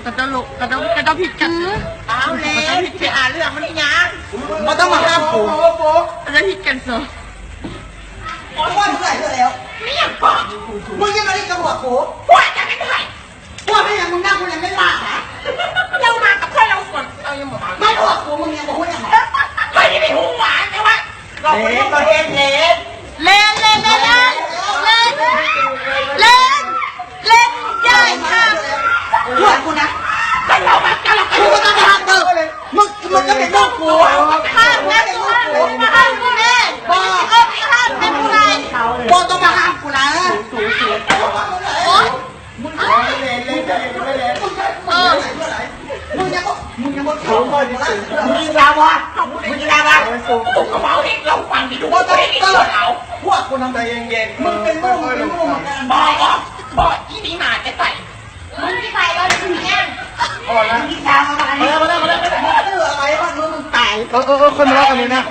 กระเจ้าผิดกันเอาแล้วไปอ่านเรื่องมันนี่ยังมันต้องมาห้ามกูกระเจ้าผิดกันเถอะว่าเมื่อไหร่แล้วไม่อยากบอกมึงยังไม่ได้กำหนดกู ว่าจะไม่ได้ว่าไม่ยังมึงนั่งกูยังไม่ลาฮะเรามากับเพื่อนเราส่วนเอายังบอกไม่หรอกกูมึงยังบอกว่ายังไงไม่ได้หัวใช่ไหมเราเล่นเล่นเล่นใหญ่ค่ะหัวกูนะแต่เราแบบกันเรากูต้องทำเติมมึงก็เป็นลูกกูห้ามนะมาห้ามกูแน่บอกห้ามเป็นไรบอต้องมาห้ามกูนะโอ๊ยมึงเล่นมึงยังบอกเขาก่อนดิมึงยิงเราวะผมก็เมาดิเราฟังดิดูว่าตัวเองเราพวกกูทำใจเย็นๆมึงเป็นลูกเหมือนกันบอกที่นี่มาจะใส่มึงที่ใส่เราถึงแน่มีชามาอะไรมาเรื่องอะไรมึงตายคนทะเลาะกันเลยนะ